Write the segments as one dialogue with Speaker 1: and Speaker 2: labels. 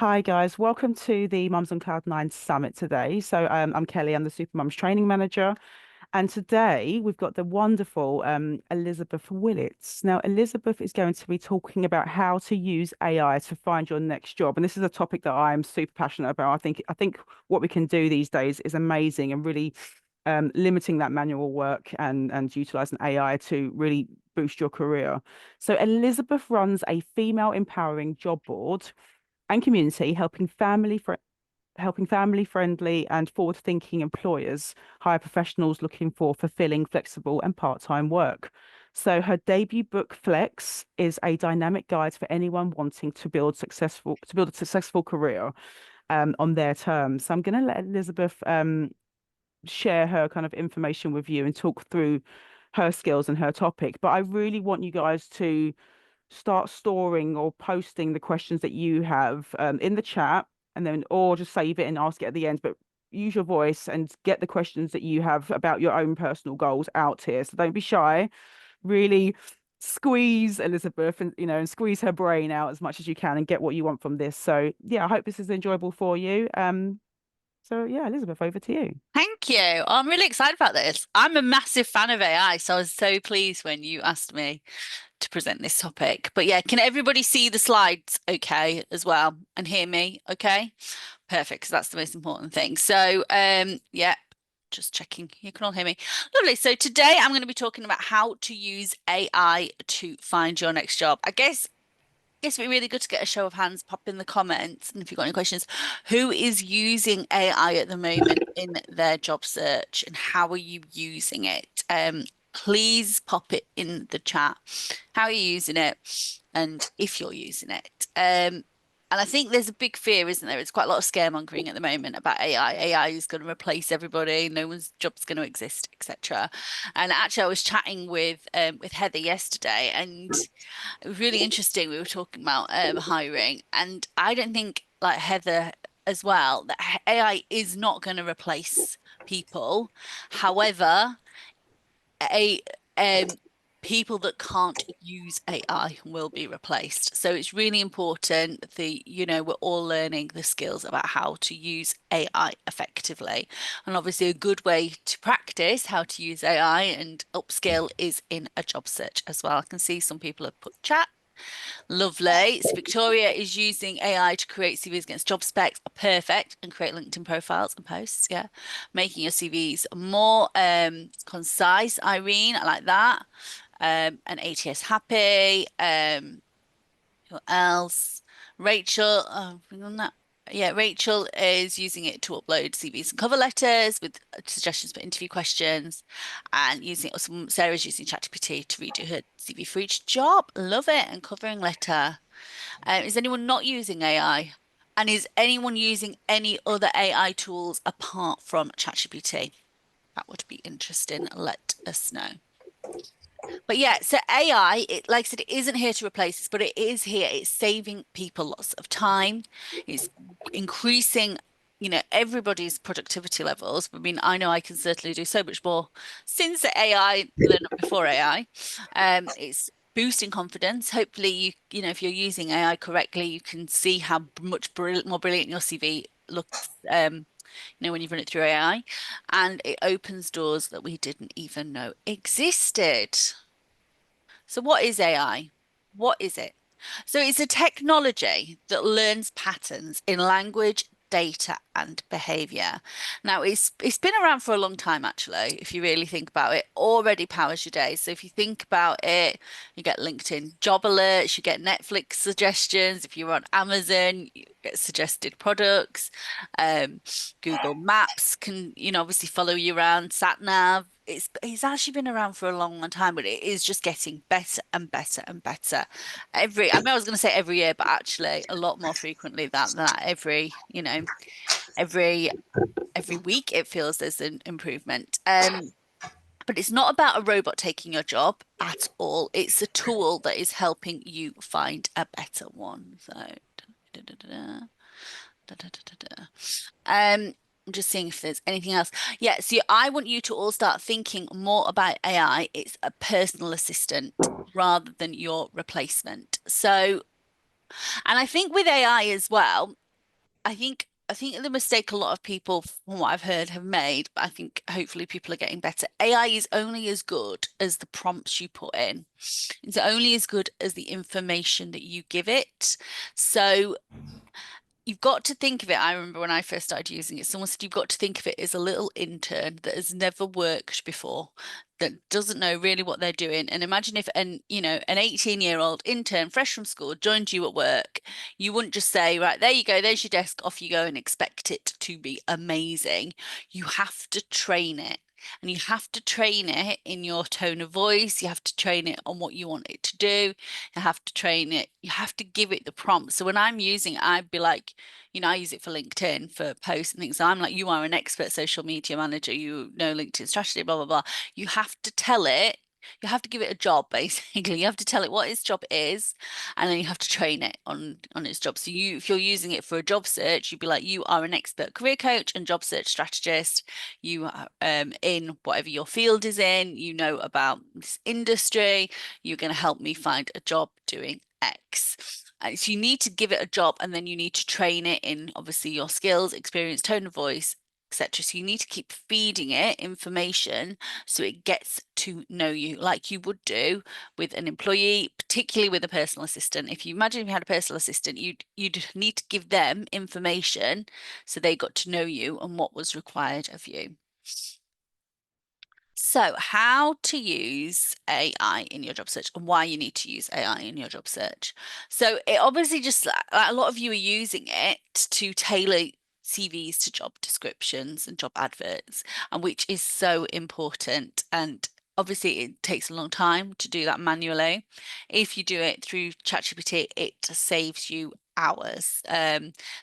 Speaker 1: Hi guys, welcome to the Mums on Cloud 9 Summit today. I'm Kelly, I'm the Super Mums Training Manager, and today we've got the wonderful Elizabeth Willets. Now, Elizabeth is going to be talking about how to use AI to find your next job, and this is a topic that I am super passionate about. I think what we can do these days is amazing and really limiting that manual work and utilizing AI to really boost your career. So Elizabeth runs a female empowering job board and community, helping family-friendly and forward-thinking employers hire professionals looking for fulfilling, flexible, and part-time work. So her debut book, Flex, is a dynamic guide for anyone wanting to build a successful career on their terms. So I'm going to let Elizabeth share her kind of information with you and talk through her skills and her topic. But I really want you guys to start storing or posting the questions that you have in the chat, and then or just save it and ask it at the end. But use your voice and get the questions that you have about your own personal goals out here. So don't be shy. Really squeeze Elizabeth and squeeze her brain out as much as you can and get what you want from this. So yeah, I hope this is enjoyable for you. So yeah, Elizabeth, over to you.
Speaker 2: Thank you. I'm really excited about this. I'm a massive fan of AI, so I was so pleased when you asked me to present this topic. But yeah, can everybody see the slides okay as well and hear me okay? Perfect, because that's the most important thing. So yeah, just checking you can all hear me. Lovely. So today I'm going to be talking about how to use AI to find your next job. I guess it'd be really good to get a show of hands, pop in the comments, and if you've got any questions, who is using AI at the moment in their job search and how are you using it? Please pop it in the chat. How are you using it and if you're using it? And I think there's a big fear, isn't there? It's quite a lot of scaremongering at the moment about AI. AI is going to replace everybody, no one's job's going to exist, etc. And actually, I was chatting with Heather yesterday, and it was really interesting. We were talking about hiring, and I don't think, like Heather as well, that AI is not going to replace people. However, a people that can't use AI will be replaced. So it's really important that, we're all learning the skills about how to use AI effectively. And obviously a good way to practice how to use AI and upskill is in a job search as well. I can see some people have put chat. Lovely. So Victoria is using AI to create CVs against job specs. Perfect. And create LinkedIn profiles and posts. Yeah. Making your CVs more concise. Irene, I like that. And ATS happy. Who else? Rachel. Oh, bring on that. Yeah, Rachel is using it to upload CVs and cover letters with suggestions for interview questions, and Sarah's using ChatGPT to redo her CV for each job. Love it. And covering letter. Is anyone not using AI? And is anyone using any other AI tools apart from ChatGPT? That would be interesting. Let us know. But yeah, so AI, like I said, it isn't here to replace us, but it is here. It's saving people lots of time. It's increasing, everybody's productivity levels. I mean, I know I can certainly do so much more since AI than before AI. It's boosting confidence. Hopefully, if you're using AI correctly, you can see how much more brilliant your CV looks. When you run it through AI, and it opens doors that we didn't even know existed. So what is AI? What is it? So it's a technology that learns patterns in language, data, and behavior. Now it's been around for a long time, actually, if you really think about it. Already powers your day. So if you think about it, you get LinkedIn job alerts, you get Netflix suggestions. If you're on Amazon, you get suggested products. Um, Google Maps can, obviously follow you around, sat nav. It's actually been around for a long, long time, but it is just getting better and better and better. I was going to say every year, but actually a lot more frequently than that. Every every week it feels there's an improvement. But it's not about a robot taking your job at all. It's a tool that is helping you find a better one. So, da, da, da, da, da, da, da, da, da. I'm just seeing if there's anything else. Yeah, so I want you to all start thinking more about AI. It's a personal assistant rather than your replacement. So, and I think with AI as well, I think the mistake a lot of people, from what I've heard, have made, but I think hopefully people are getting better. AI is only as good as the prompts you put in. It's only as good as the information that you give it. So you've got to think of it. I remember when I first started using it, someone said you've got to think of it as a little intern that has never worked before, that doesn't know really what they're doing. And imagine if an 18-year-old intern fresh from school joined you at work, you wouldn't just say, right, there you go, there's your desk, off you go, and expect it to be amazing. You have to train it. And you have to train it in your tone of voice. You have to train it on what you want it to do. You have to train it. You have to give it the prompt. So when I'm using it, I'd be like, I use it for LinkedIn for posts and things. So I'm like, you are an expert social media manager. You know LinkedIn strategy, blah, blah, blah. You have to tell it. You have to give it a job, basically. You have to tell it what its job is, and then you have to train it on its job. So if you're using it for a job search, you'd be like, you are an expert career coach and job search strategist. You are in whatever your field is in. You know about this industry. You're going to help me find a job doing X. So you need to give it a job, and then you need to train it in obviously your skills, experience, tone of voice, etc. So you need to keep feeding it information so it gets to know you like you would do with an employee, particularly with a personal assistant. If you imagine if you had a personal assistant, you'd need to give them information so they got to know you and what was required of you. So, how to use AI in your job search and why you need to use AI in your job search. So, it obviously just a lot of you are using it to tailor CVs to job descriptions and job adverts, and which is so important. And obviously, it takes a long time to do that manually. If you do it through ChatGPT, it saves you hours.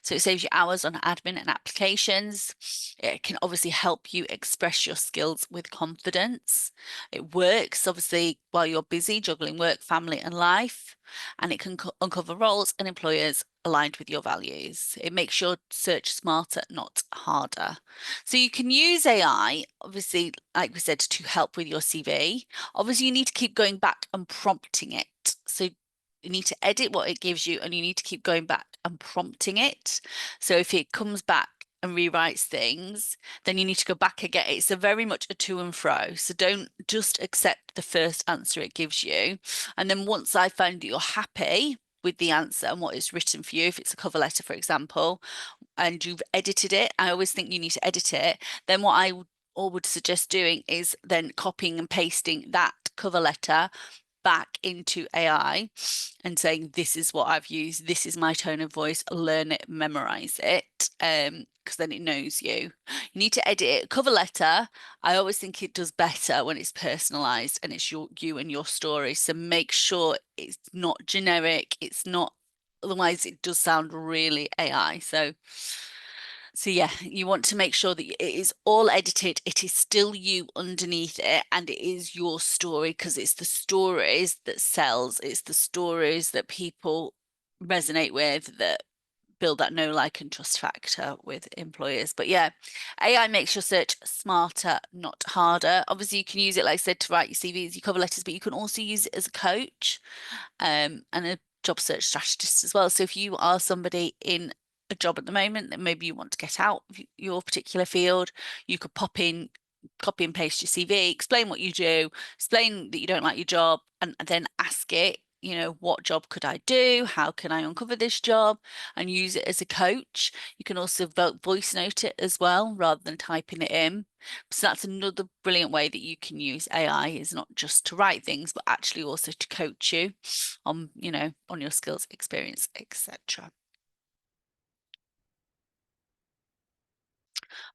Speaker 2: So it saves you hours on admin and applications. It can obviously help you express your skills with confidence. It works obviously while you're busy juggling work, family, and life, and it can uncover roles and employers aligned with your values. It makes your search smarter, not harder. So you can use AI, obviously, like we said, to help with your CV. Obviously, you need to keep going back and prompting it. So you need to edit what it gives you, and you need to keep going back and prompting it. So if it comes back and rewrites things, then you need to go back again. It's a very much a to and fro. So don't just accept the first answer it gives you. And then once I find that you're happy with the answer and what is written for you, if it's a cover letter, for example, and you've edited it, I always think you need to edit it. Then what I would suggest doing is then copying and pasting that cover letter back into AI and saying, this is what I've used, this is my tone of voice, learn it, memorize it, because then it knows you. You need to edit it. Cover letter, I always think it does better when it's personalized and it's you and your story. So make sure it's not generic, it's not, otherwise it does sound really AI. So yeah, you want to make sure that it is all edited. It is still you underneath it, and it is your story, because it's the stories that sells. It's the stories that people resonate with, that build that know, like, and trust factor with employers. But yeah, AI makes your search smarter, not harder. Obviously, you can use it, like I said, to write your CVs, your cover letters, but you can also use it as a coach, and a job search strategist as well. So if you are somebody in a job at the moment that maybe you want to get out of your particular field, you could pop in, copy and paste your CV, explain what you do, explain that you don't like your job, and then ask it, what job could I do? How can I uncover this job? And use it as a coach. You can also voice note it as well, rather than typing it in. So that's another brilliant way that you can use AI, is not just to write things, but actually also to coach you on, on your skills, experience, etc.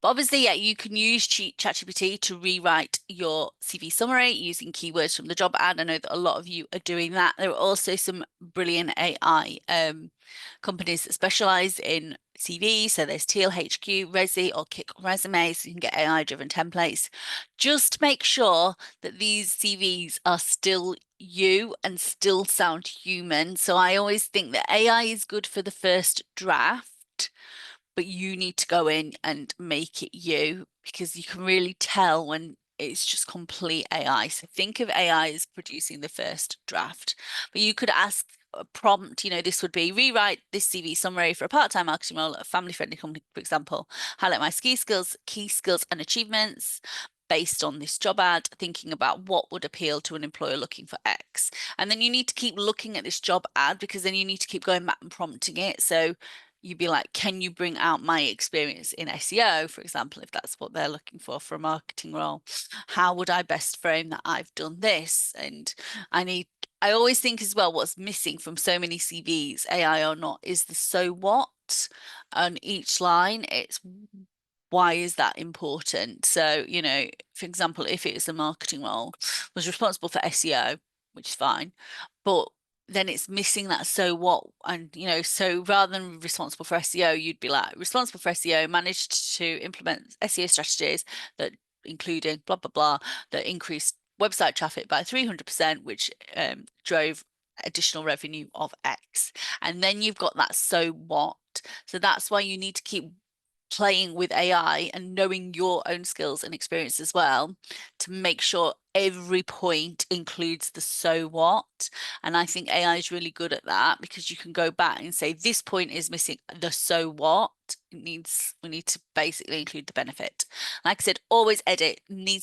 Speaker 2: But obviously, yeah, you can use ChatGPT to rewrite your CV summary using keywords from the job ad. I know that a lot of you are doing that. There are also some brilliant AI companies that specialize in CV. So there's Teal HQ, RESI, or Kick Resumes. So you can get AI-driven templates. Just make sure that these CVs are still you and still sound human. So I always think that AI is good for the first draft, but you need to go in and make it you, because you can really tell when it's just complete AI. So think of AI as producing the first draft, but you could ask a prompt, this would be rewrite this CV summary for a part-time marketing role at a family-friendly company, for example. Highlight my key skills and achievements based on this job ad, thinking about what would appeal to an employer looking for X. And then you need to keep looking at this job ad, because then you need to keep going back and prompting it. So you'd be like, can you bring out my experience in SEO, for example, if that's what they're looking for a marketing role? How would I best frame that I've done this? And I always think as well, what's missing from so many CVs, AI or not, is the so what on each line. It's why is that important? So, for example, if it is a marketing role, was responsible for SEO, which is fine, but then it's missing that so what. And so rather than responsible for SEO, you'd be like, responsible for SEO, managed to implement SEO strategies that including blah blah blah, that increased website traffic by 300%, which drove additional revenue of X. And then you've got that so what. So that's why you need to keep playing with AI and knowing your own skills and experience as well, to make sure every point includes the so what. And I think AI is really good at that, because you can go back and say, this point is missing the so what. We need to basically include the benefit. Like I said, always edit. You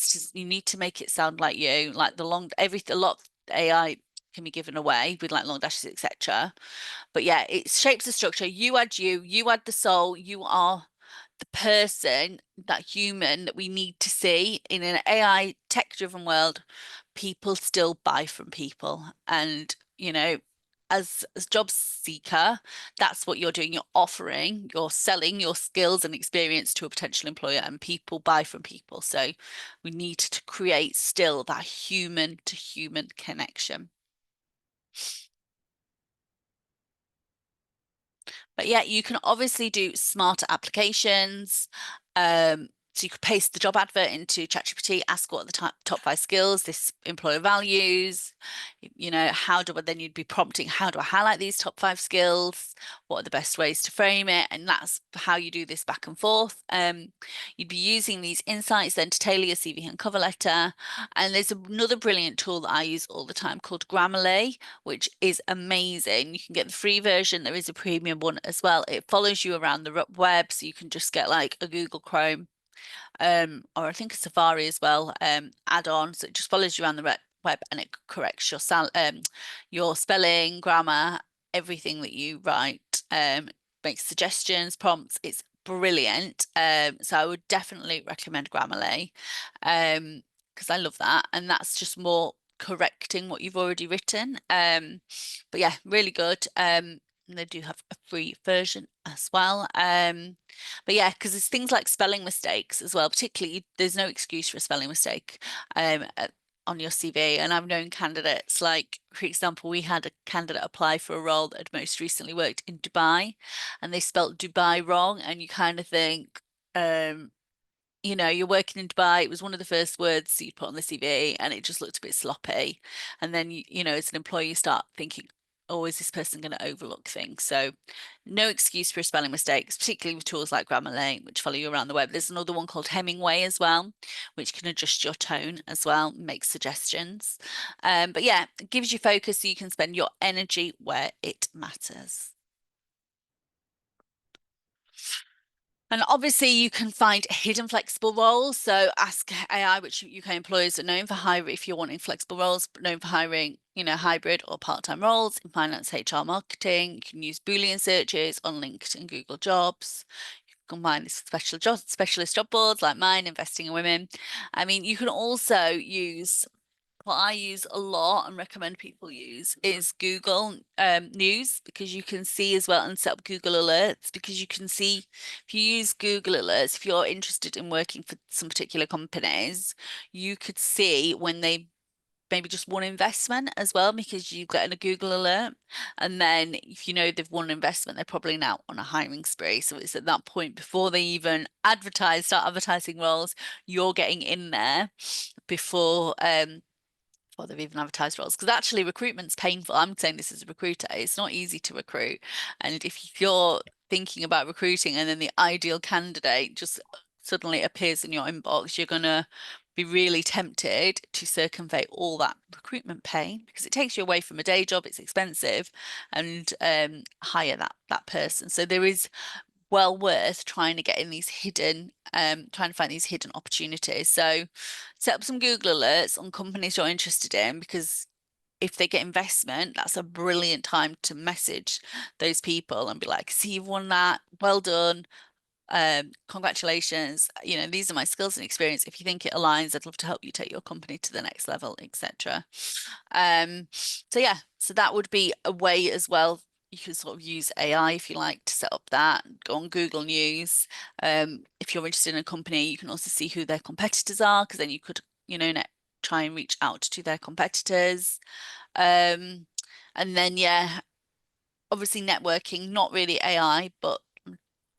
Speaker 2: need to make it sound like you, like a lot of AI can be given away with like long dashes, etc. But yeah, it shapes the structure. You add the soul. You are the person, that human that we need to see in an AI tech-driven world. People still buy from people, and as job seeker, that's what you're doing. You're selling your skills and experience to a potential employer, and people buy from people. So we need to create still that human to human connection. But yeah, you can obviously do smarter applications. So you could paste the job advert into ChatGPT, ask what are the top 5 skills this employer values. Then you'd be prompting, how do I highlight these top 5 skills? What are the best ways to frame it? And that's how you do this back and forth. You'd be using these insights then to tailor your CV and cover letter. And there's another brilliant tool that I use all the time called Grammarly, which is amazing. You can get the free version. There is a premium one as well. It follows you around the web, so you can just get like a Google Chrome or I think a Safari as well, add-on. So it just follows you around the web, and it corrects your spelling, grammar, everything that you write, makes suggestions, prompts. It's brilliant. So I would definitely recommend Grammarly, because I love that. And that's just more correcting what you've already written. But yeah, really good. And they do have a free version as well. But yeah, because there's things like spelling mistakes as well, particularly there's no excuse for a spelling mistake on your CV. And I've known candidates, like, for example, we had a candidate apply for a role that had most recently worked in Dubai, and they spelt Dubai wrong. And you kind of think, you're working in Dubai. It was one of the first words you put on the CV, and it just looked a bit sloppy. And then, as an employee, you start thinking, oh, is this person going to overlook things? So no excuse for spelling mistakes, particularly with tools like Grammarly, which follow you around the web. There's another one called Hemingway as well, which can adjust your tone as well, make suggestions. But yeah, it gives you focus so you can spend your energy where it matters. And obviously, you can find hidden flexible roles. So ask AI, which UK employers are known for hiring, if you're wanting flexible roles, known for hiring, hybrid or part-time roles in finance, HR, marketing. You can use Boolean searches on LinkedIn and Google Jobs. You can combine this with specialist job boards like mine, Investing in Women. I mean, you can also use, what I use a lot and recommend people use, is Google News, because you can see as well, and set up Google Alerts, because you can see, if you use Google Alerts, if you're interested in working for some particular companies, you could see when they maybe just won investment as well, because you get in a Google alert. And then if they've won an investment, they're probably now on a hiring spree. So it's at that point, before they even start advertising roles, you're getting in there before they've even advertised roles. Because actually recruitment's painful. I'm saying this as a recruiter. It's not easy to recruit. And if you're thinking about recruiting and then the ideal candidate just suddenly appears in your inbox, you're gonna be really tempted to circumvent all that recruitment pain because it takes you away from a day job, it's expensive, and hire that person. So there is well worth trying to get in these hidden, trying to find these hidden opportunities. So set up some Google alerts on companies you're interested in, because if they get investment, that's a brilliant time to message those people and be like, see, you've won that, well done. Congratulations. These are my skills and experience. If you think it aligns, I'd love to help you take your company to the next level, etc. So yeah, so that would be a way as well. You can sort of use AI if you like to set up that. Go on Google News. If you're interested in a company, you can also see who their competitors are, because then you could, try and reach out to their competitors. And then, yeah, obviously networking, not really AI, but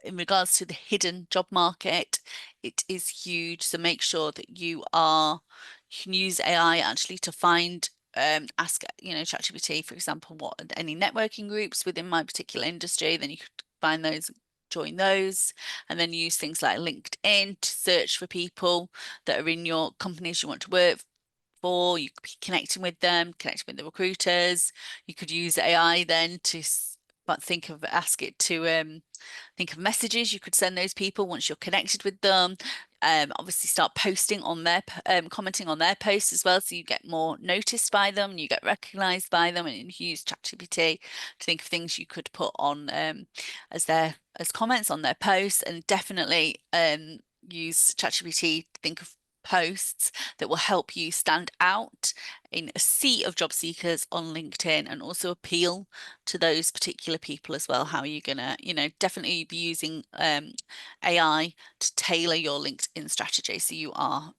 Speaker 2: in regards to the hidden job market, it is huge. So make sure that you can use AI actually to find, ask, ChatGPT, for example, what are any networking groups within my particular industry, then you could find those, join those, and then use things like LinkedIn to search for people that are in your companies you want to work for. You could be connecting with them, connecting with the recruiters. You could use AI then to ask it to think of messages you could send those people once you're connected with them. Obviously start posting on their commenting on their posts as well, so you get more noticed by them, you get recognized by them, and you use ChatGPT to think of things you could put on as comments on their posts, and definitely use ChatGPT to think of posts that will help you stand out in a sea of job seekers on LinkedIn, and also appeal to those particular people as well. How are you gonna, definitely be using AI to tailor your LinkedIn strategy, so you are,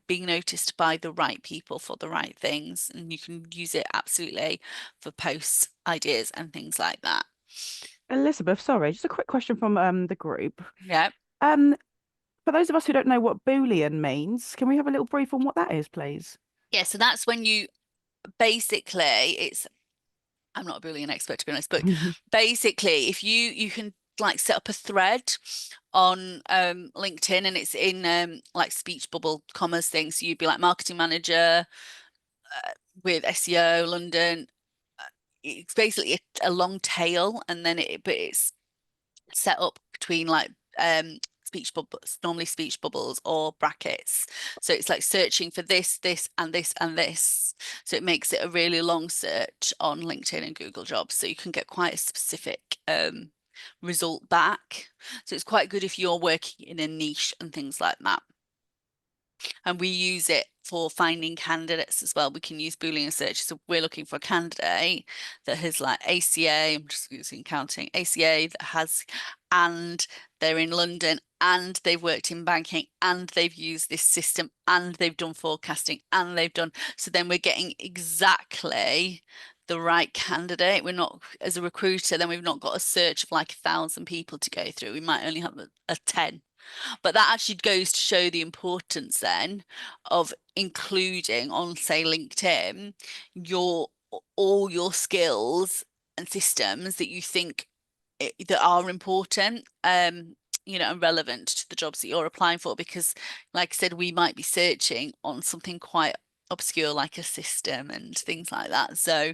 Speaker 2: being noticed by the right people for the right things, and you can use it absolutely for posts, ideas, and things like that.
Speaker 1: Elizabeth, sorry, just a quick question from the group.
Speaker 2: Yeah.
Speaker 1: Um, for those of us who don't know what Boolean means, can we have a little brief on what that is, please?
Speaker 2: Yeah, so that's when you basically, I'm not a Boolean expert to be honest, but basically if you can like set up a thread on LinkedIn, and it's in like speech bubble commas things. So you'd be like marketing manager with SEO London. It's basically a long tail, and then but it's set up between like speech bubbles, normally speech bubbles or brackets. So it's like searching for this, this, and this, and this. So it makes it a really long search on LinkedIn and Google Jobs. So you can get quite a specific result back. So it's quite good if you're working in a niche and things like that. And we use it for finding candidates as well. We can use Boolean search. So we're looking for a candidate that has like ACA, I'm just using counting, ACA that has, and they're in London, and they've worked in banking, and they've used this system, and they've done forecasting, and they've done, so then we're getting exactly the right candidate. We're not, as a recruiter, then we've not got a search of like 1,000 people to go through. We might only have a 10. But that actually goes to show the importance then of including on, say, LinkedIn, your all your skills and systems that you think that are important, and relevant to the jobs that you're applying for. Because, like I said, we might be searching on something quite obscure like a system and things like that. So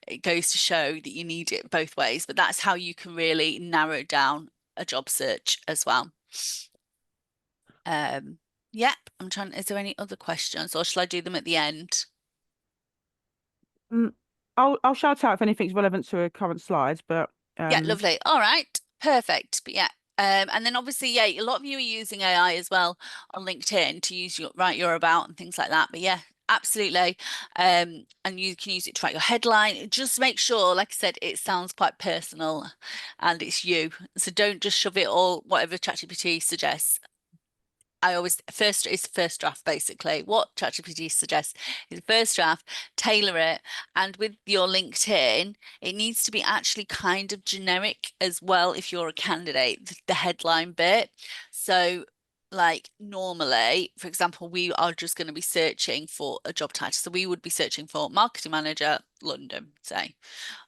Speaker 2: it goes to show that you need it both ways, but that's how you can really narrow down a job search as well. Yep, I'm trying. Is there any other questions, or shall I do them at the end?
Speaker 1: Um, I'll shout out if anything's relevant to a current slide, but
Speaker 2: Yeah,
Speaker 1: um,
Speaker 2: lovely. All right, perfect. But yeah, and then obviously, yeah, a lot of you are using AI as well on LinkedIn to use write your about and things like that. But yeah, absolutely. And you can use it to write your headline. Just make sure, like I said, it sounds quite personal and it's you. So don't just shove it all, whatever ChatGPT suggests. I always it's first draft basically. What ChatGPT suggests is first draft, tailor it, and with your LinkedIn, it needs to be actually kind of generic as well if you're a candidate, the headline bit. So like normally, for example, we are just going to be searching for a job title. So we would be searching for marketing manager, London, say.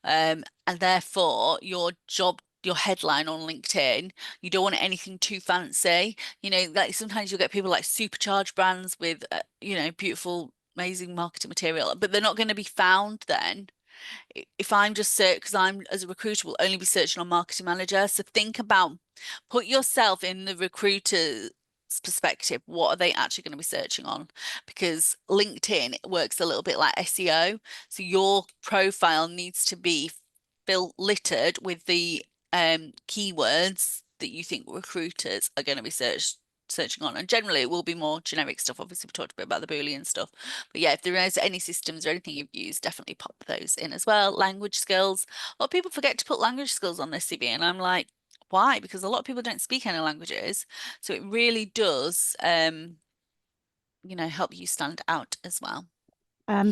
Speaker 2: And therefore your job your headline on LinkedIn. You don't want anything too fancy. Like sometimes you'll get people like supercharge brands with, beautiful, amazing marketing material, but they're not going to be found then. If I'm just search, because I'm as a recruiter will only be searching on marketing manager. So think about, put yourself in the recruiter's perspective. What are they actually going to be searching on? Because LinkedIn works a little bit like SEO. So your profile needs to be littered with the keywords that you think recruiters are going to be searching on. And generally, it will be more generic stuff. Obviously, we talked a bit about the Boolean stuff. But yeah, if there is any systems or anything you've used, definitely pop those in as well. Language skills. A lot of people forget to put language skills on their CV, and I'm like, why? Because a lot of people don't speak any languages. So it really does, help you stand out as well.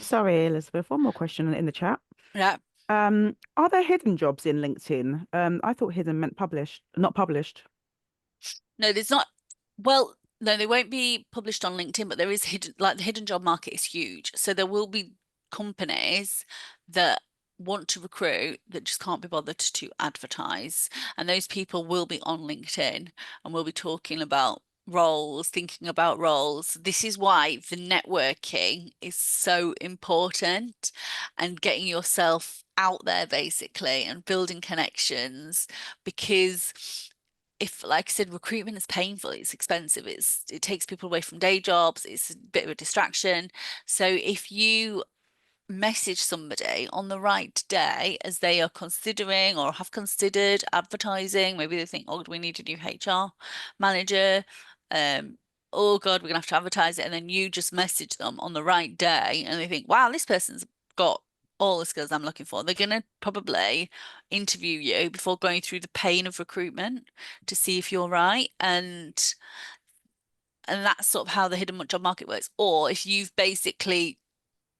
Speaker 1: Sorry, Elizabeth, one more question in the chat.
Speaker 2: Yeah.
Speaker 1: Are there hidden jobs in LinkedIn? I thought hidden meant published, not published.
Speaker 2: No, there's not. Well, no, they won't be published on LinkedIn, but there is hidden, like the hidden job market is huge. So there will be companies that want to recruit that just can't be bothered to advertise. And those people will be on LinkedIn and we'll be talking about roles, thinking about roles. This is why the networking is so important and getting yourself out there basically and building connections because if, like I said, recruitment is painful, it's expensive, it takes people away from day jobs, it's a bit of a distraction. So if you message somebody on the right day as they are considering or have considered advertising, maybe they think, oh, we need a new HR manager. Um, oh God, we're gonna have to advertise it, and then you just message them on the right day, and they think, wow, this person's got all the skills I'm looking for. They're gonna probably interview you before going through the pain of recruitment to see if you're right, and that's sort of how the hidden job market works. Or if you've basically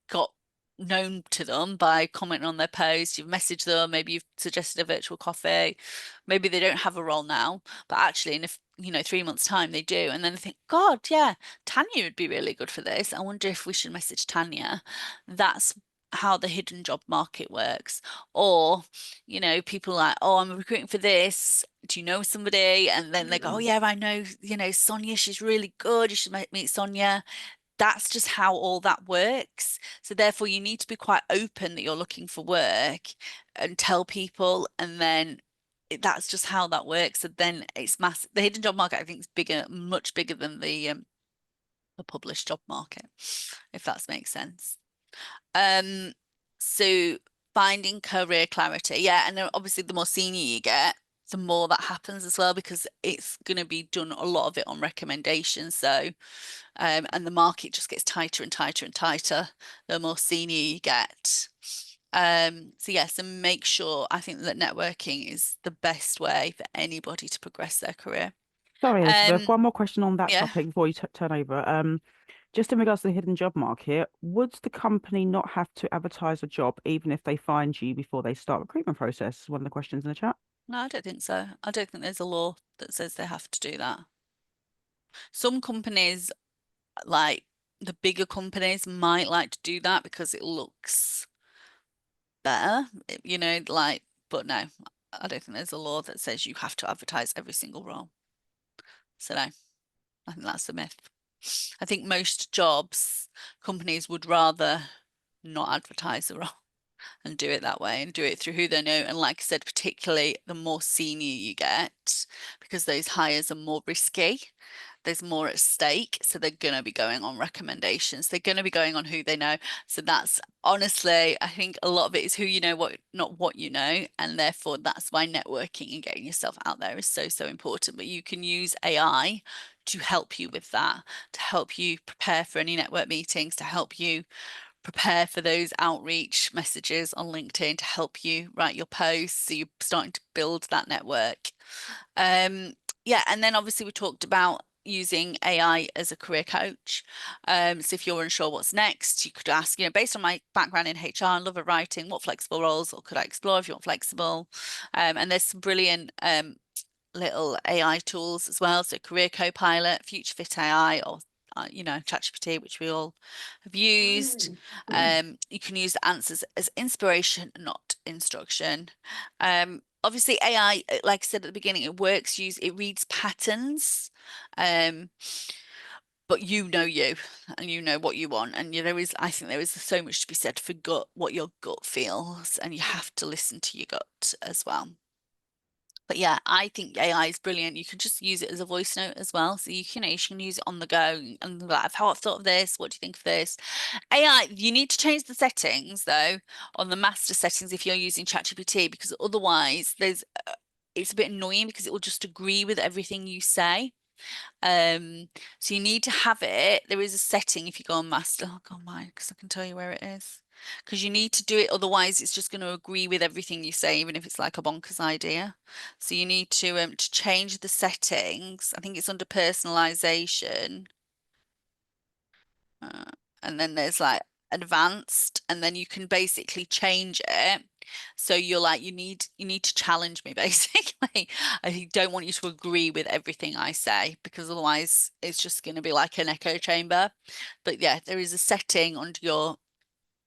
Speaker 2: got known to them by commenting on their post, you've messaged them, maybe you've suggested a virtual coffee, maybe they don't have a role now, but actually in 3 months' time they do, and then they think, God, yeah, Tanya would be really good for this. I wonder if we should message Tanya. That's how the hidden job market works. Or, people like, oh, I'm recruiting for this. Do you know somebody? And then they go, oh yeah, I know, Sonia, she's really good. You should meet Sonia. That's just how all that works. So therefore, you need to be quite open that you're looking for work and tell people, and then that's just how that works. So then it's massive. The hidden job market, I think, is bigger, much bigger than the published job market, if that makes sense. Um, so finding career clarity, yeah, and then obviously the more senior you get, the more that happens as well because it's going to be done a lot of it on recommendations. So and the market just gets tighter and tighter and tighter the more senior you get. So yes, and make sure I think that networking is the best way for anybody to progress their career.
Speaker 1: Sorry, Elizabeth,
Speaker 2: Um,
Speaker 1: one more question on that
Speaker 2: yeah,
Speaker 1: topic before you turn over. Just in regards to the hidden job market, would the company not have to advertise a job even if they find you before they start recruitment process? One of the questions in the chat.
Speaker 2: no, I don't think so. I don't think there's a law that says they have to do that. Some companies, like the bigger companies, might like to do that because it looks better, but no, I don't think there's a law that says you have to advertise every single role. So no, I think that's a myth. I think most jobs, companies would rather not advertise the role and do it that way and do it through who they know. And like I said, particularly the more senior you get, because those hires are more risky, there's more at stake. So they're going to be going on recommendations. They're going to be going on who they know. So that's honestly, I think a lot of it is who you know, what not what you know. And therefore, that's why networking and getting yourself out there is so, so important. But you can use AI to help you with that, to help you prepare for any network meetings, to help you prepare for those outreach messages on LinkedIn, to help you write your posts. So you're starting to build that network. Yeah, and then obviously we talked about using AI as a career coach. So if you're unsure what's next, you could ask, based on my background in HR and love of writing, what flexible roles or could I explore if you want flexible? And there's some brilliant little AI tools as well. So Career Copilot, Future Fit AI, or ChatGPT, which we all have used. You can use the answers as inspiration, not instruction. obviously AI, like I said at the beginning, it reads patterns. Um, but you know you and you know what you want. And I think there is so much to be said for what your gut feels, and you have to listen to your gut as well. But yeah, I think AI is brilliant. You can just use it as a voice note as well. So you can use it on the go and be like, I've thought of this. What do you think of this? AI, you need to change the settings though on the master settings if you're using ChatGPT, because otherwise it's a bit annoying because it will just agree with everything you say. So you need to have it. There is a setting if you go on master. Oh, go on mine because I can tell you where it is. Because you need to do it, otherwise it's just going to agree with everything you say, even if it's like a bonkers idea. So you need to change the settings. I think it's under personalization. Uh, and then there's like advanced, and then you can basically change it. So you're like, you need to challenge me basically. I don't want you to agree with everything I say because otherwise it's just going to be like an echo chamber. But yeah, there is a setting under your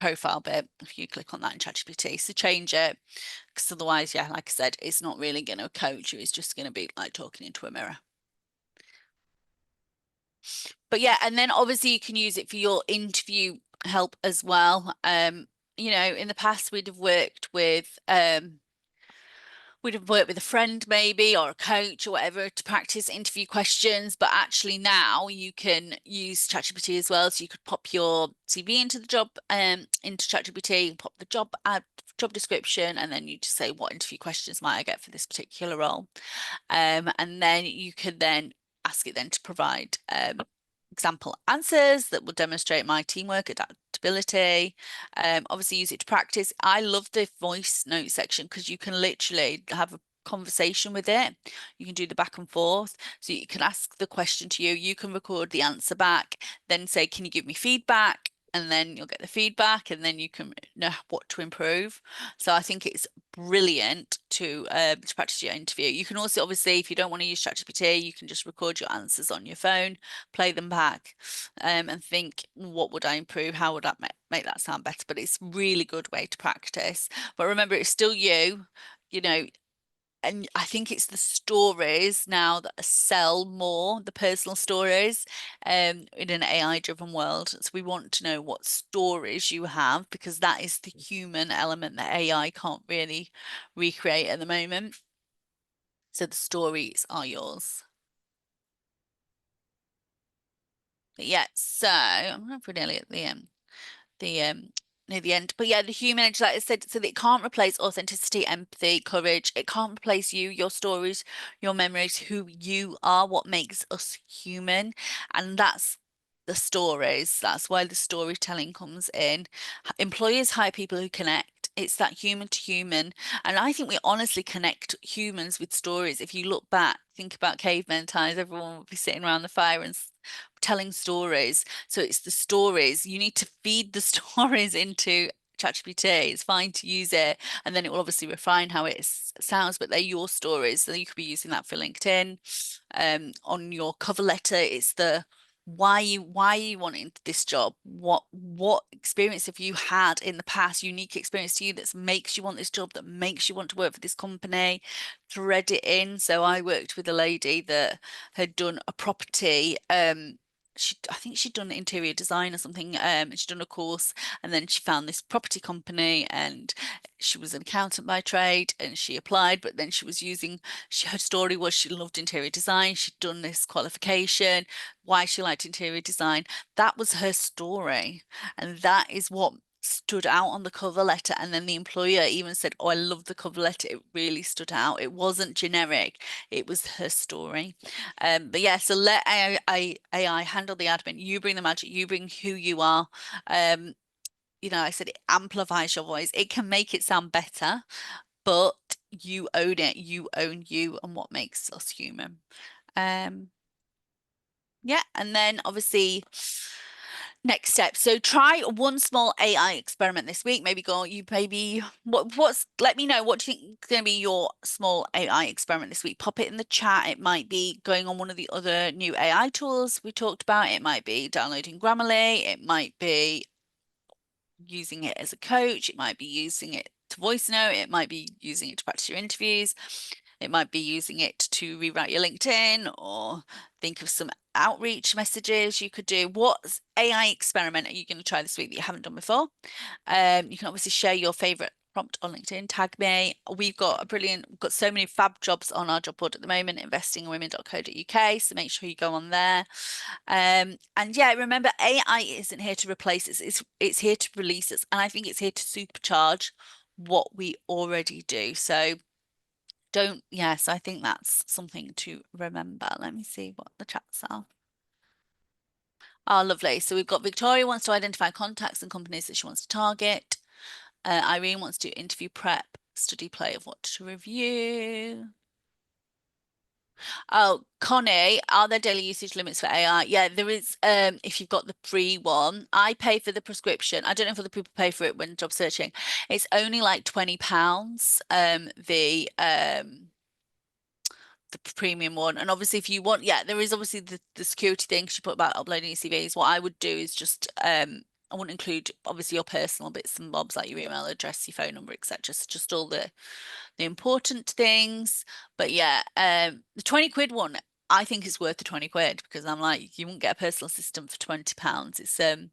Speaker 2: profile bit if you click on that in ChatGPT. So change it because otherwise, yeah, like I said, it's not really going to coach you. It's just going to be like talking into a mirror. But yeah, and then obviously you can use it for your interview help as well. In the past we'd have worked with a friend maybe or a coach or whatever to practice interview questions, but actually now you can use ChatGPT as well. So you could pop your CV into the job into ChatGPT, pop the job description, and then you just say what interview questions might I get for this particular role. And then you could then ask it then to provide example answers that will demonstrate my teamwork, adaptability. Obviously use it to practice. I love the voice note section because you can literally have a conversation with it. You can do the back and forth. So you can ask the question to you, you can record the answer back, then say, can you give me feedback? And then you'll get the feedback and then you can know what to improve. So I think it's brilliant to practice your interview. You can also, obviously, if you don't want to use ChatGPT, you can just record your answers on your phone, play them back, and think, what would I improve? How would I make that sound better? But it's a really good way to practice. But remember, it's still you know, and I think it's the stories now that sell more, the personal stories, in an AI-driven world. So we want to know what stories you have because that is the human element that AI can't really recreate at the moment. So the stories are yours. But yeah, so I'm nearly at the near the end. But yeah, the human edge, like I said, so that it can't replace authenticity, empathy, courage. It can't replace you, your stories, your memories, who you are, what makes us human. And that's the stories. That's why the storytelling comes in. Employers hire people who connect. It's that human to human. And I think we honestly connect humans with stories. If you look back, think about caveman times, everyone would be sitting around the fire and telling stories. So it's the stories. You need to feed the stories into ChatGPT. It's fine to use it, and then it will obviously refine how it sounds, but they're your stories. So you could be using that for LinkedIn. On your cover letter, it's the why you wanting this job, what experience have you had in the past, unique experience to you that makes you want this job, that makes you want to work for this company. Thread it in. So I worked with a lady that had done a property, I think she'd done interior design or something, she'd done a course, and then she found this property company, and she was an accountant by trade, and she applied, but then her story was she loved interior design, she'd done this qualification, why she liked interior design. That was her story, and that is what stood out on the cover letter. And then the employer even said, oh, I love the cover letter, it really stood out, it wasn't generic, it was her story. But yeah, so let AI handle the admin. You bring the magic, you bring who you are. I said it amplifies your voice. It can make it sound better, but you own it. You own you and what makes us human. Um, yeah, and then obviously next step. So try one small AI experiment this week. Maybe let me know what do you think is going to be your small AI experiment this week. Pop it in the chat. It might be going on one of the other new AI tools we talked about. It might be downloading Grammarly. It might be using it as a coach. It might be using it to voice note. It might be using it to practice your interviews. It might be using it to rewrite your LinkedIn or think of some outreach messages you could do. What AI experiment are you going to try this week that you haven't done before? You can obviously share your favorite prompt on LinkedIn, tag me. We've got so many fab jobs on our job board at the moment, investingwomen.co.uk. So make sure you go on there. And yeah, remember, AI isn't here to replace us, it's here to release us. And I think it's here to supercharge what we already do. So yes, I think that's something to remember. Let me see what the chats are. Oh, lovely. So we've got Victoria wants to identify contacts and companies that she wants to target. Irene wants to do interview prep, study play of what to review. Oh, Connie, are there daily usage limits for AI? Yeah, there is. If you've got the free one, I pay for the prescription. I don't know if other people pay for it when job searching. It's only like £20. The premium one. And obviously if you want, yeah, there is obviously the security thing because you put about uploading your CVs. What I would do is just I wouldn't include obviously your personal bits and bobs like your email address, your phone number, etc. So just all the important things. But yeah, the 20 quid one, I think is worth the 20 quid because I'm like, you won't get a personal assistant for £20.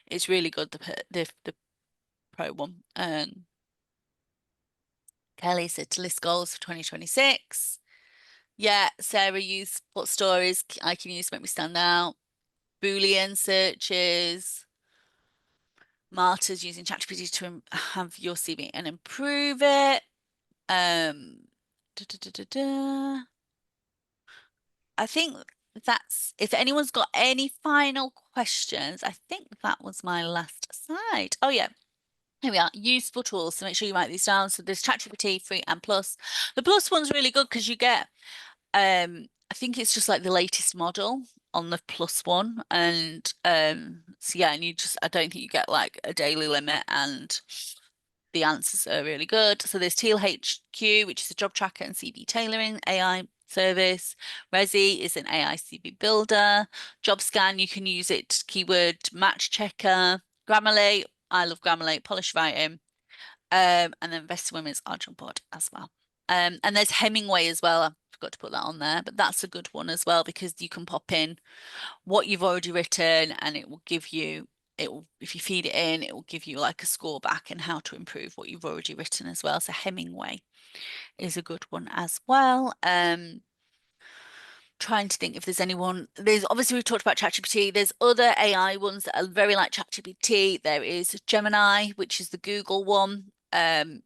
Speaker 2: It's really good, the pro one. Kelly said to list goals for 2026. Yeah, Sarah used what stories I can use to make me stand out. Boolean searches. Marta's using ChatGPT to have your CV and improve it. Da, da, da, da, da. I think that's, if anyone's got any final questions, I think that was my last slide. Oh yeah, here we are, useful tools. So make sure you write these down. So there's ChatGPT free and plus. The plus one's really good because you get, I think it's just like the latest model on the plus one. And so yeah, and I don't think you get like a daily limit and the answers are really good. So there's Teal HQ, which is a job tracker and CV tailoring AI service. RESI is an AI CV builder. JobScan, you can use it, keyword match checker. Grammarly, I love Grammarly, polish writing. And then Best Women's our job board as well. And there's Hemingway as well. I forgot to put that on there, but that's a good one as well because you can pop in what you've already written and it will give you if you feed it in, it will give you like a score back and how to improve what you've already written as well. So Hemingway is a good one as well. Trying to think if there's anyone. There's obviously we've talked about ChatGPT. There's other AI ones that are very like ChatGPT. There is Gemini, which is the Google one. And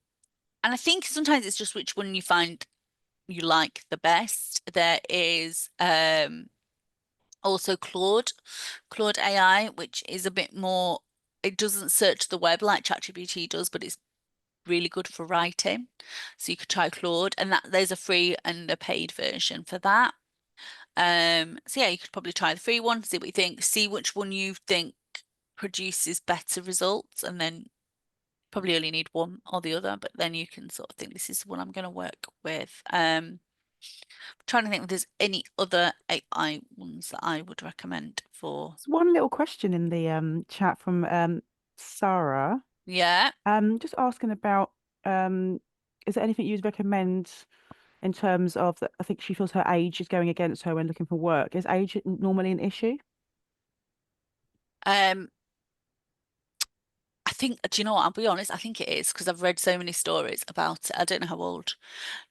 Speaker 2: I think sometimes it's just which one you find you like the best. There is also Claude AI, which is a bit more, it doesn't search the web like ChatGPT does, but it's really good for writing. So you could try Claude, and there's a free and a paid version for that. So yeah, you could probably try the free one, see what you think, see which one you think produces better results, and then probably only need one or the other, but then you can sort of think this is the one I'm going to work with. Trying to think if there's any other AI ones that I would recommend for.
Speaker 1: There's one little question in the chat from Sarah.
Speaker 2: Yeah.
Speaker 1: Just asking about is there anything you'd recommend in terms of that? I think she feels her age is going against her when looking for work. Is age normally an issue?
Speaker 2: Um, I think, do you know what? I'll be honest, I think it is because I've read so many stories about it. I don't know how old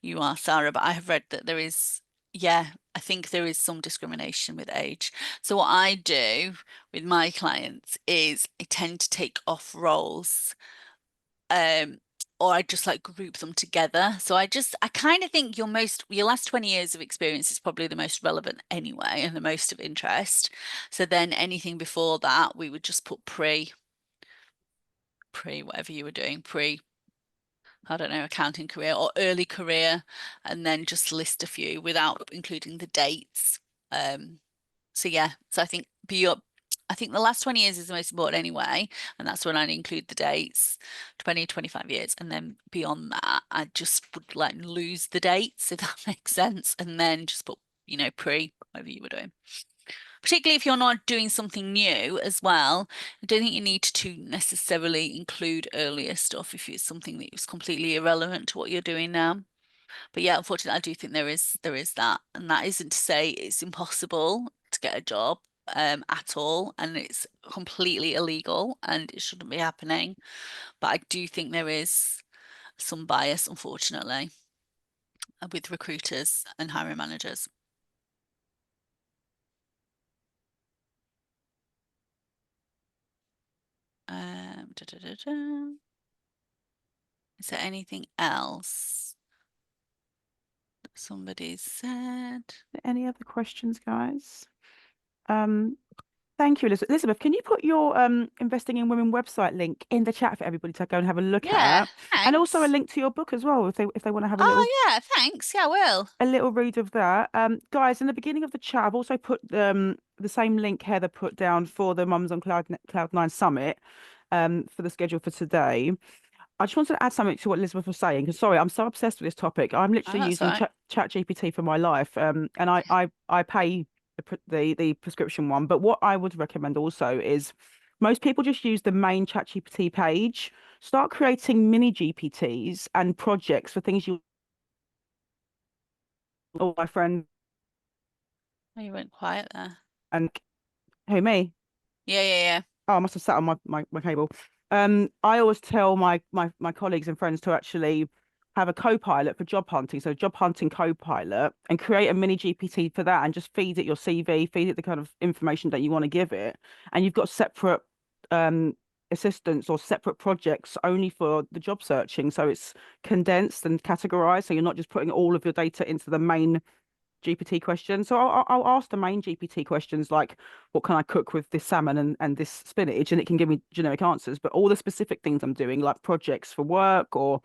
Speaker 2: you are, Sarah, but I have read that there is, yeah, I think there is some discrimination with age. So what I do with my clients is I tend to take off roles, um, or I just like group them together. So I kind of think your last 20 years of experience is probably the most relevant anyway and the most of interest. So then anything before that, we would just put pre whatever you were doing, I don't know, accounting career or early career, and then just list a few without including the dates. So yeah, so I think the last 20 years is the most important anyway, and that's when I include the dates, 20, 25 years, and then beyond that, I just would like lose the dates, if that makes sense, and then just put, pre, whatever you were doing. particularly if you're not doing something new as well. I don't think you need to necessarily include earlier stuff if it's something that is completely irrelevant to what you're doing now. But yeah, unfortunately, I do think there is that, and that isn't to say it's impossible to get a job at all, and it's completely illegal and it shouldn't be happening. But I do think there is some bias, unfortunately, with recruiters and hiring managers. Da, da, da, da. Is there anything else that somebody said?
Speaker 1: Any other questions, guys? Thank you, Elizabeth. Elizabeth, can you put your Investing in Women website link in the chat for everybody to go and have a look
Speaker 2: Yeah,
Speaker 1: at, and also a
Speaker 2: thanks.
Speaker 1: link to your book as well if they want to have
Speaker 2: Oh yeah, thanks. Yeah, I will.
Speaker 1: a little read of that. Guys, in the beginning of the chat, I've also put the same link Heather put down for the Mums on Cloud9 Summit for the schedule for today. I just wanted to add something to what Elizabeth was saying because sorry, I'm so obsessed with this topic. I'm
Speaker 2: Oh,
Speaker 1: literally
Speaker 2: that's
Speaker 1: using
Speaker 2: all right.
Speaker 1: ChatGPT for my life, and I pay the prescription one. But what I would recommend also is most people just use the main ChatGPT page. Start creating mini GPTs and projects for things you or my friend
Speaker 2: Oh, you went quiet there.
Speaker 1: and who me.
Speaker 2: Yeah, yeah, yeah.
Speaker 1: Oh, I must have sat on my cable. I always tell my colleagues and friends to actually have a co-pilot for job hunting. So job hunting co-pilot and create a mini GPT for that and just feed it your CV, feed it the kind of information that you want to give it. And you've got separate um assistants or separate projects only for the job searching. So it's condensed and categorized. So you're not just putting all of your data into the main GPT questions. So I'll ask the main GPT questions like, what can I cook with this salmon and this spinach? And it can give me generic answers. But all the specific things I'm doing, like projects for work or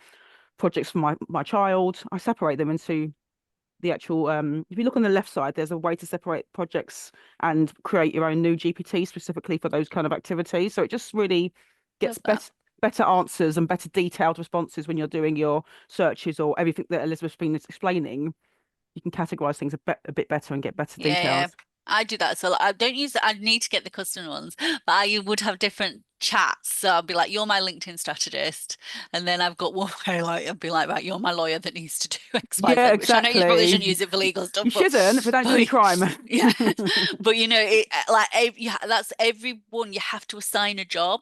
Speaker 1: projects for my child, I separate them into the actual if you look on the left side, there's a way to separate projects and create your own new GPT specifically for those kind of activities. So it just really gets
Speaker 2: Love that.
Speaker 1: better answers and better detailed responses when you're doing your searches or everything that Elizabeth's been explaining. You can categorize things a bit better and get better
Speaker 2: Yeah, yeah.
Speaker 1: details.
Speaker 2: I do that. So I don't use it. I need to get the custom ones, but I would have different chats. So I'll be like, you're my LinkedIn strategist. And then I've got one where like I'll be like, right, you're my lawyer that needs to do X, Y,
Speaker 1: Yeah,
Speaker 2: Z, which I know you probably shouldn't
Speaker 1: exactly.
Speaker 2: use it for legal stuff,
Speaker 1: You shouldn't, but don't do any
Speaker 2: but
Speaker 1: crime.
Speaker 2: yeah. But yeah, that's everyone you have to assign a job.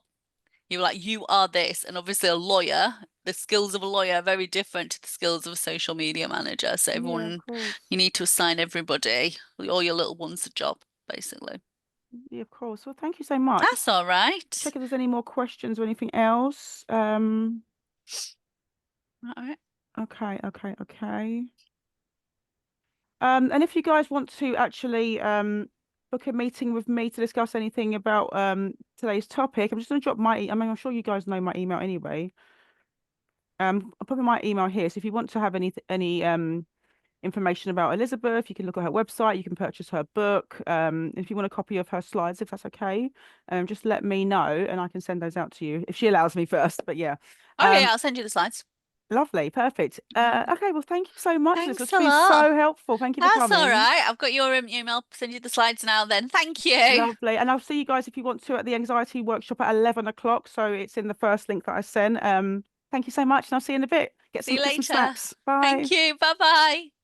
Speaker 2: You're like, you are this. And obviously, a lawyer, the skills of a lawyer are very different to the skills of a social media manager. So,
Speaker 1: Yeah, of
Speaker 2: everyone,
Speaker 1: course.
Speaker 2: you need to assign everybody, all your little ones, a job, basically.
Speaker 1: Yeah, of course. Well, thank you so much.
Speaker 2: That's
Speaker 1: Just
Speaker 2: all right.
Speaker 1: check if there's any more questions or anything else.
Speaker 2: All right.
Speaker 1: Okay. And if you guys want to actually book a meeting with me to discuss anything about today's topic, I'm just going to drop I mean, I'm sure you guys know my email anyway. I'll put my email here. So if you want to have any information about Elizabeth, you can look at her website, you can purchase her book. If you want a copy of her slides, if that's okay, just let me know and I can send those out to you if she allows me first. But yeah,
Speaker 2: Okay,
Speaker 1: um,
Speaker 2: I'll send you the slides.
Speaker 1: lovely, perfect.
Speaker 2: All right.
Speaker 1: Okay, well, thank you so much, Elizabeth.
Speaker 2: Thanks
Speaker 1: It's
Speaker 2: a
Speaker 1: been
Speaker 2: lot.
Speaker 1: so helpful. Thank you for
Speaker 2: That's all
Speaker 1: coming.
Speaker 2: right. I've got your email. Send you the slides now then. Thank you.
Speaker 1: Lovely. And I'll see you guys if you want to at the anxiety workshop at 11 o'clock. So it's in the first link that I sent. Thank you so much, and I'll see you in a bit.
Speaker 2: See you
Speaker 1: Get some
Speaker 2: later.
Speaker 1: snacks.
Speaker 2: Thank
Speaker 1: Bye.
Speaker 2: you. Bye bye.